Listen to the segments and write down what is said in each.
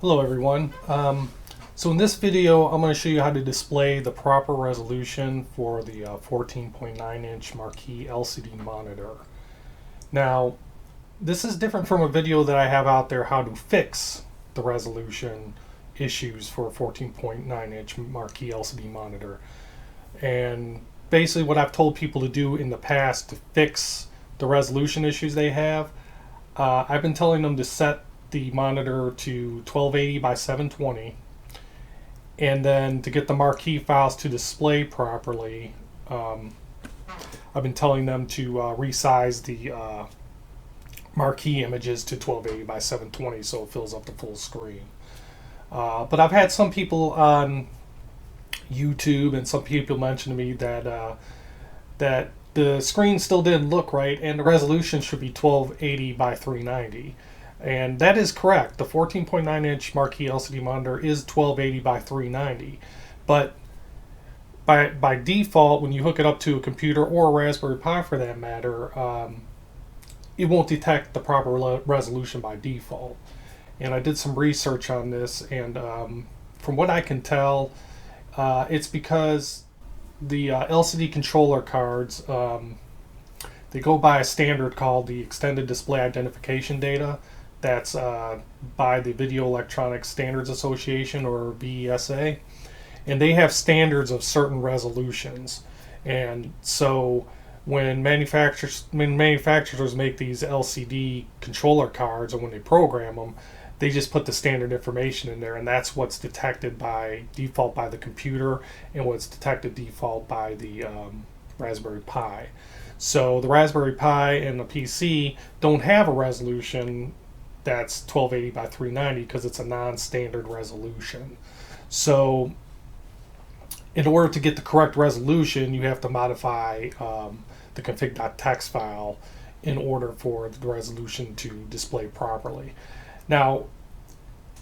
Hello everyone. So in this video I'm going to show you how to display the proper resolution for the 14.9 inch Marquee LCD monitor. Now this is different from a video that I have out there how to fix the resolution issues for a 14.9 inch Marquee LCD monitor. And basically what I've told people to do in the past to fix the resolution issues they have, I've been telling them to set the monitor to 1280 by 720, and then to get the Marquee files to display properly, I've been telling them to resize the Marquee images to 1280 by 720 so it fills up the full screen. But I've had some people on YouTube and some people mention to me that the screen still didn't look right and the resolution should be 1280 by 390. And that is correct. The 14.9 inch Marquee LCD monitor is 1280 by 390. But by default, when you hook it up to a computer or a Raspberry Pi for that matter, it won't detect the proper resolution by default. And I did some research on this, and from what I can tell, it's because the LCD controller cards, they go by a standard called the Extended Display Identification Data. That's by the Video Electronics Standards Association, or VESA, and they have standards of certain resolutions. And so when manufacturers make these LCD controller cards, or when they program them, they just put the standard information in there, and that's what's detected by default by the computer and what's detected default by the Raspberry Pi. So the Raspberry Pi and the PC don't have a resolution that's 1280 by 390 because it's a non-standard resolution. So in order to get the correct resolution, you have to modify the config.txt file in order for the resolution to display properly. Now,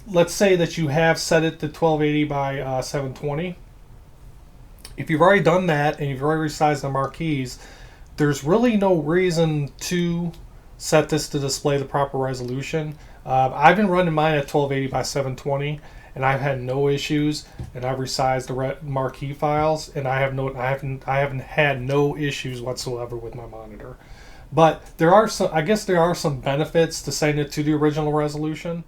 let's say that you have set it to 1280 by 720. If you've already done that and you've already resized the marquees, there's really no reason to set this to display the proper resolution. I've been running mine at 1280 by 720, and I've had no issues. And I've resized the Marquee files, and I haven't had no issues whatsoever with my monitor. But there are some, I guess there are some benefits to setting it to the original resolution.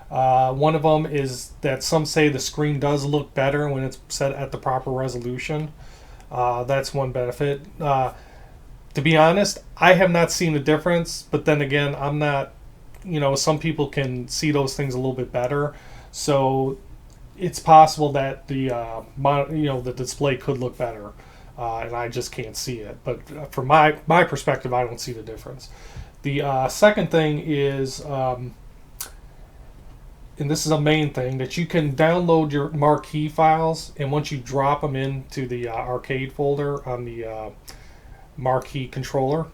One of them is that some say the screen does look better when it's set at the proper resolution. That's one benefit. To be honest, I have not seen a difference, but then again, I'm not, some people can see those things a little bit better. So it's possible that the display could look better, and I just can't see it. But from my perspective, I don't see the difference. The second thing is, and this is a main thing, that you can download your Marquee files, and once you drop them into the arcade folder on the Marquee controller,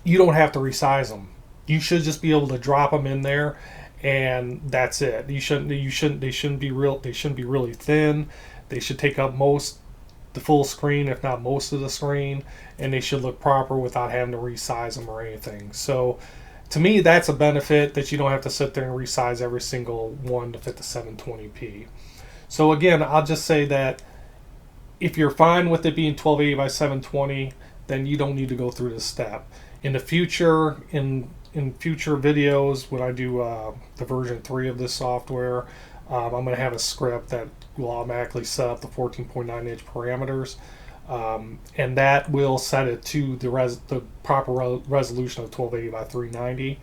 you don't have to resize them. You should just be able to drop them in there, and that's it. They shouldn't be really thin. They should take up the full screen, if not most of the screen, and they should look proper without having to resize them or anything. So to me, that's a benefit, that you don't have to sit there and resize every single one to fit the 720p. So again, I'll just say that if you're fine with it being 1280 by 720, then you don't need to go through this step. In the future, in future videos, when I do the version 3 of this software, I'm going to have a script that will automatically set up the 14.9 inch parameters, and that will set it to the proper resolution of 1280 by 390.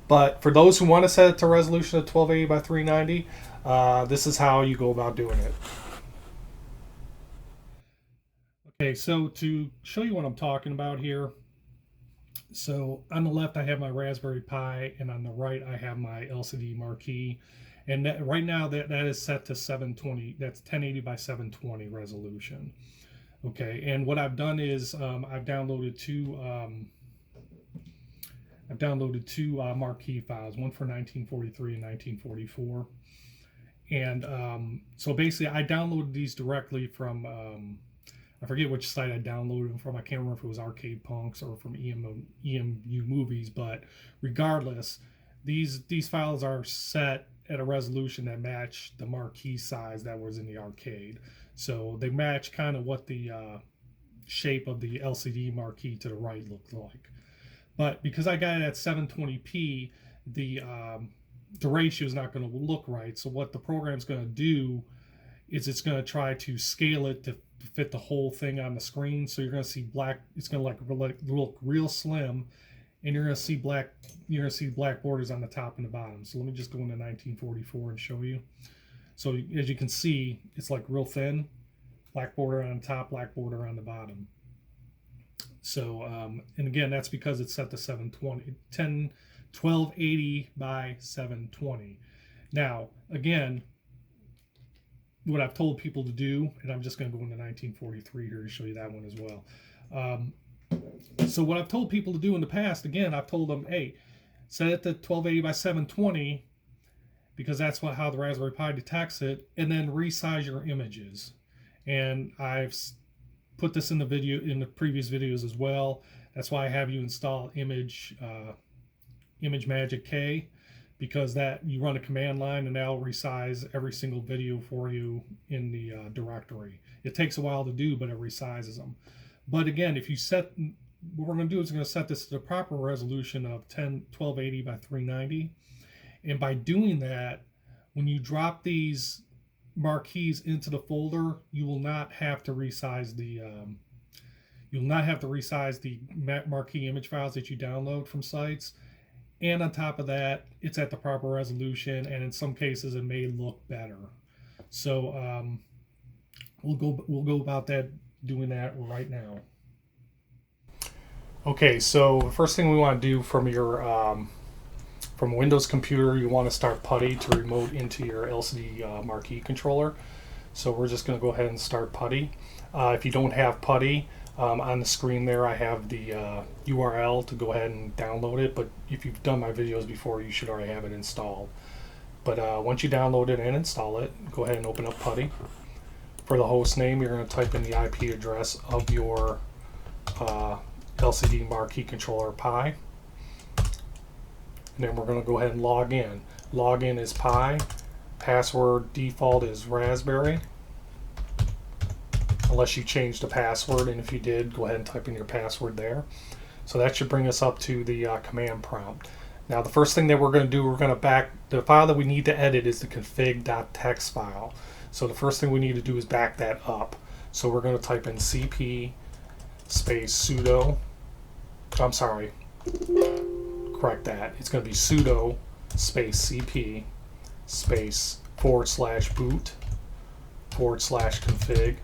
But for those who want to set it to resolution of 1280 by 390, this is how you go about doing it. Okay, so to show you what I'm talking about here, so on the left I have my Raspberry Pi, and on the right I have my LCD Marquee, and right now that is set to 720. That's 1080 by 720 resolution. Okay, and what I've done is I've downloaded two Marquee files, one for 1943 and 1944, and so basically I downloaded these directly from I forget which site I downloaded them from. I can't remember if it was Arcade Punks or from EMU Movies, but regardless, these files are set at a resolution that matched the marquee size that was in the arcade. So they match kind of what the shape of the LCD marquee to the right looked like. But because I got it at 720p, the ratio is not going to look right. So what the program's going to do is it's going to try to scale it to fit the whole thing on the screen. So you're going to see black. It's going to look real slim, and you're going to see black borders on the top and the bottom. So let me just go into 1944 and show you. So as you can see, it's like real thin, black border on top, black border on the bottom. So and again, that's because it's set to 1280 by 720. Now again, what I've told people to do, and I'm just going to go into 1943 here to show you that one as well. So what I've told people to do in the past, again, I've told them, hey, set it to 1280 by 720 because that's how the Raspberry Pi detects it, and then resize your images. And I've put this in the previous videos as well. That's why I have you install Image Magic K, because that you run a command line and that'll resize every single video for you in the directory. It takes a while to do, but it resizes them. But again, if you set, what we're going to do is we're going to set this to the proper resolution of 1280 by 390. And by doing that, when you drop these marquees into the folder, you will not have to resize the marquee image files that you download from sites. And on top of that, it's at the proper resolution, and in some cases it may look better. So we'll go about doing that right now. Okay, so the first thing we want to do from your from a Windows computer, you want to start PuTTY to remote into your LCD marquee controller. So we're just going to go ahead and start PuTTY. If you don't have PuTTY, on the screen there I have the URL to go ahead and download it, but if you've done my videos before, you should already have it installed. But once you download it and install it, go ahead and open up PuTTY. For the host name, you're going to type in the IP address of your LCD marquee controller Pi. And then we're going to go ahead and log in. Login is Pi. Password default is Raspberry. Unless you changed the password, and if you did, go ahead and type in your password there. So that should bring us up to the command prompt. Now the first thing that we're going to do, we're going to back the file that we need to edit is the config.txt file. So the first thing we need to do is back that up. So we're going to type in cp space sudo, correct that. It's going to be sudo space cp space /boot /config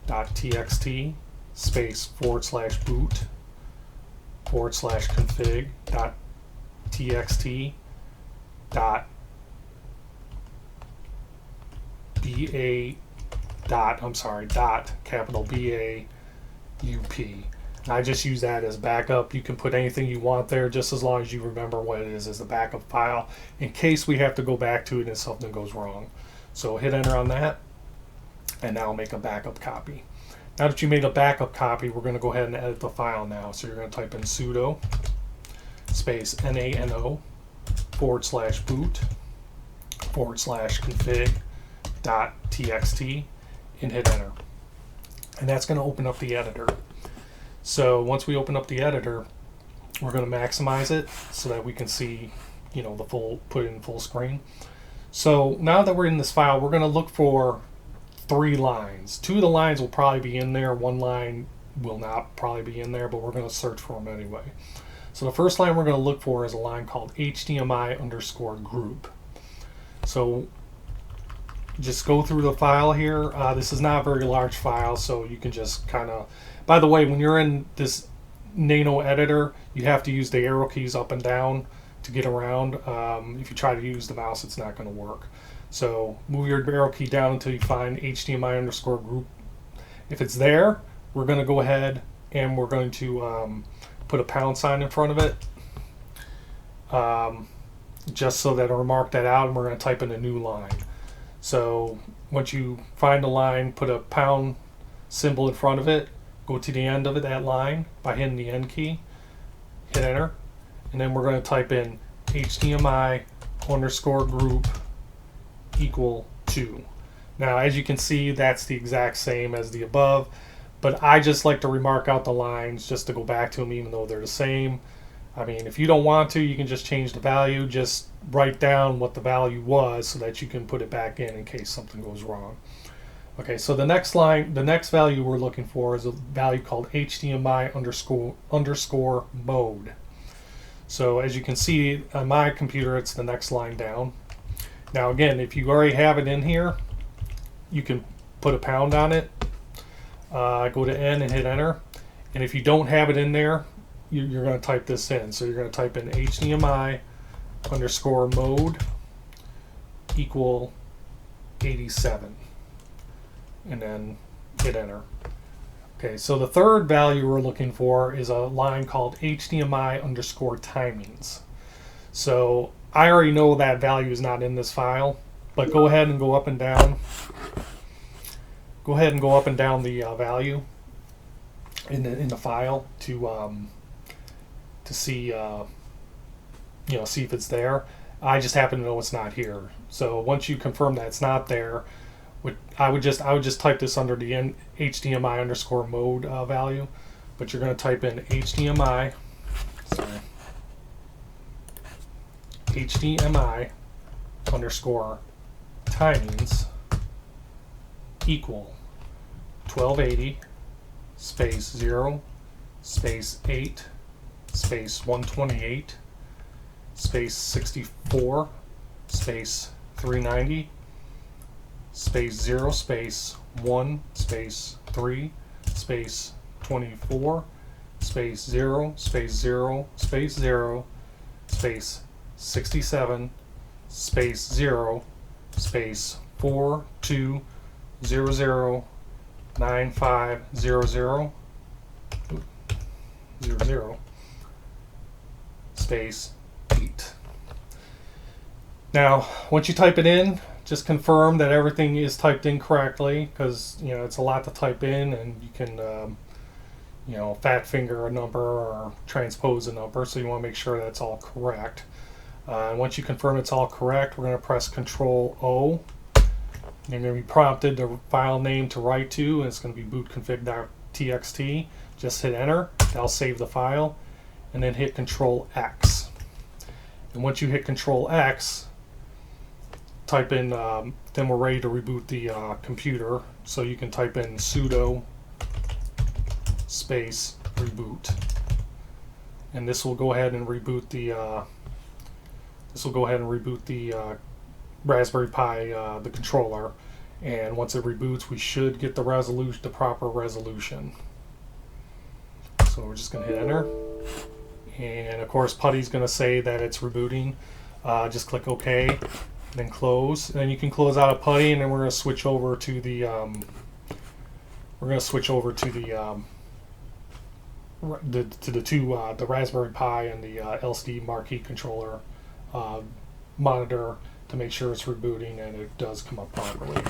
.txt space /boot /config .txt dot capital BAUP. And I just use that as backup. You can put anything you want there, just as long as you remember what it is as the backup file, in case we have to go back to it and something goes wrong. So hit enter on that, and now make a backup copy. Now that you made a backup copy, we're going to go ahead and edit the file now. So you're going to type in sudo space nano /boot /config .txt and hit enter. And that's going to open up the editor. So once we open up the editor, we're going to maximize it so that we can see, the put it in full screen. So now that we're in this file, we're going to look for 3 lines. 2 of the lines will probably be in there. 1 line will not probably be in there, but we're going to search for them anyway. So the first line we're going to look for is a line called HDMI_group. So just go through the file here. This is not a very large file, so you can just kind of, by the way, when you're in this Nano editor, you have to use the arrow keys up and down to get around. If you try to use the mouse, it's not going to work. So move your arrow key down until you find HDMI_group. If it's there, we're going to go ahead and we're going to put a pound sign in front of it, just so that it'll mark that out, and we're going to type in a new line. So once you find the line, put a pound symbol in front of it, go to the end of that line by hitting the end key, hit enter, and then we're going to type in HDMI underscore group equal 2. Now, as you can see, that's the exact same as the above, but I just like to remark out the lines just to go back to them even though they're the same. I mean, if you don't want to, you can just change the value. Just write down what the value was so that you can put it back in case something goes wrong. Okay, so the next value we're looking for is a value called HDMI underscore mode. So as you can see on my computer, it's the next line down. Now again, if you already have it in here, you can put a pound on it, go to N and hit enter. And if you don't have it in there, you're going to type this in. So you're going to type in HDMI underscore mode equal 87. And then hit enter. Okay, so the third value we're looking for is a line called HDMI underscore timings. So I already know that value is not in this file, but go ahead and go up and down. Go ahead and go up and down the value in the file to see see if it's there. I just happen to know it's not here. So once you confirm that it's not there, I would just type this under the HDMI underscore mode value, but you're going to type in HDMI underscore timings equal 1280 space 0 space 8 space 128 space 64 space 390 space 0 space 1 space 3 space 24 space 0 space 0 space 0 space 67 space 0 space 42009500 space 8. Now, once you type it in, just confirm that everything is typed in correctly, because it's a lot to type in, and you can fat finger a number or transpose a number, so you want to make sure that's all correct. And once you confirm it's all correct, we're going to press Control O. You're going to be prompted the file name to write to, and it's going to be bootconfig.txt. Just hit enter. That'll save the file, and then hit Control X. And once you hit Control X, type in, then we're ready to reboot the computer. So you can type in sudo space reboot, and this will go ahead and reboot the Raspberry Pi, the controller. And once it reboots, we should get the proper resolution. So we're just going to hit enter, and of course PuTTY's going to say that it's rebooting. Just click OK, then close, and then you can close out of PuTTY, and then we're going to switch over to the the Raspberry Pi and the LCD Marquee controller monitor to make sure it's rebooting and it does come up properly.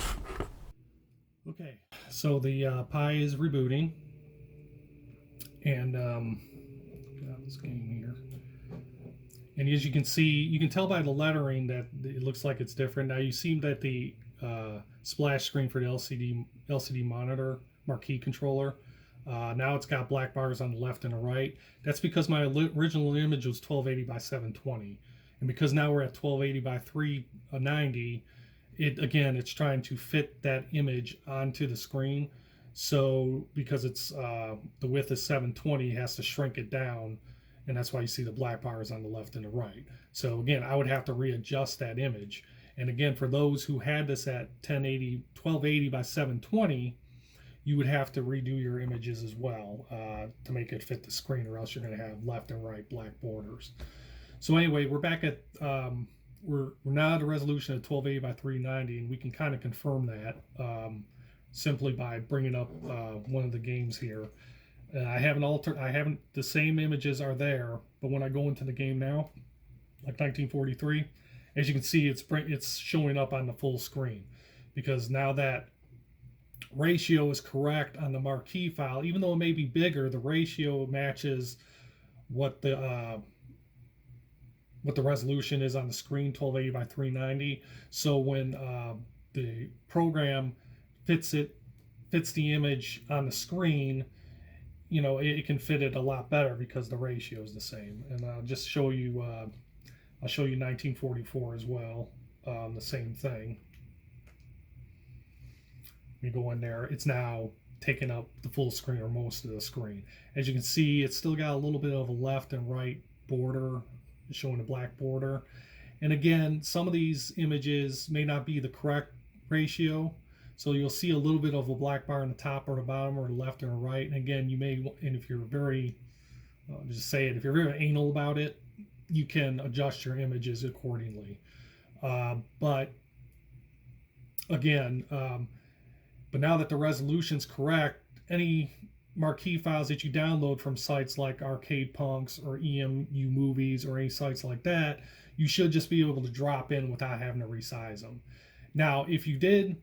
Okay, so the Pi is rebooting, and get out of this game here. And as you can see, you can tell by the lettering that it looks like it's different. Now you see that the splash screen for the LCD monitor Marquee controller, now it's got black bars on the left and the right. That's because my original image was 1280 by 720. And because now we're at 1280 by 390, it's trying to fit that image onto the screen. So because it's the width is 720, it has to shrink it down, and that's why you see the black bars on the left and the right. So again, I would have to readjust that image. And again, for those who had this at 1280 by 720, you would have to redo your images as well to make it fit the screen, or else you're going to have left and right black borders. So anyway, we're back at we're now at a resolution of 1280 by 390, and we can kind of confirm that simply by bringing up one of the games here. I haven't the same images are there, but when I go into the game now, like 1943, as you can see, it's showing up on the full screen, because now that ratio is correct on the Marquee file. Even though it may be bigger, the ratio matches what the what the resolution is on the screen, 1280 by 390. So when the program fits the image on the screen, you know, it can fit it a lot better because the ratio is the same. And I'll just show you, I'll show you 1944 as well, the same thing. You go in there, it's now taking up the full screen or most of the screen. As you can see, it's still got a little bit of a left and right border, showing a black border. And again, some of these images may not be the correct ratio, so you'll see a little bit of a black bar on the top or the bottom or the left or the right. And again, you may, and if you're very, just say it, if you're very anal about it, you can adjust your images accordingly. But again, but now that the resolution's correct, any Marquee files that you download from sites like Arcade Punks or EMU Movies or any sites like that, you should just be able to drop in without having to resize them. Now, if you did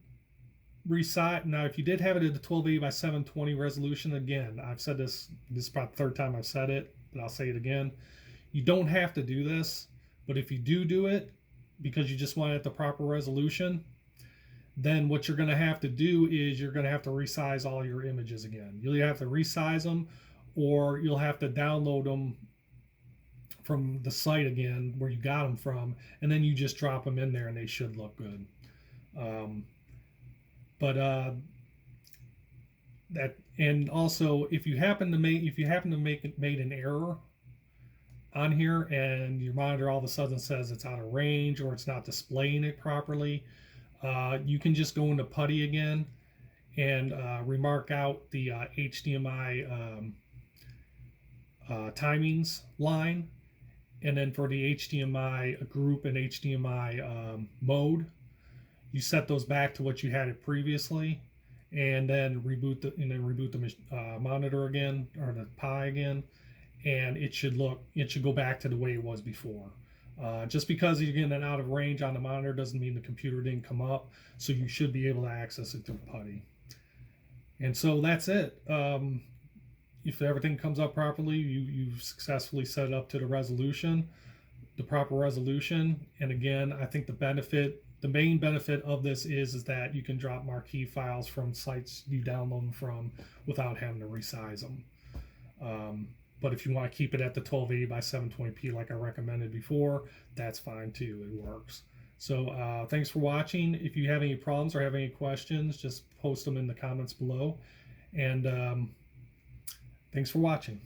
resize, now if you did have it at the 1280 by 720 resolution, again, I've said this is about the third time I've said it, but I'll say it again. You don't have to do this, but if you do it because you just want it at the proper resolution, then what you're going to have to do is you're going to have to resize all your images again. You'll either have to resize them or you'll have to download them from the site again where you got them from, and then you just drop them in there and they should look good. That, and also if you happen to made an error on here and your monitor all of a sudden says it's out of range or it's not displaying it properly, you can just go into PuTTY again and remark out the HDMI timings line, and then for the HDMI group and HDMI mode, you set those back to what you had it previously, and then reboot the monitor again, or the Pi again, and it should go back to the way it was before. Just because you're getting an out of range on the monitor doesn't mean the computer didn't come up, so you should be able to access it through PuTTY. And so that's it. If everything comes up properly, you've successfully set it up to the proper resolution. And again, I think the main benefit of this is that you can drop Marquee files from sites you download them from without having to resize them. But if you want to keep it at the 1280 by 720p like I recommended before, that's fine too. It works. So thanks for watching. If you have any problems or have any questions, just post them in the comments below. And thanks for watching.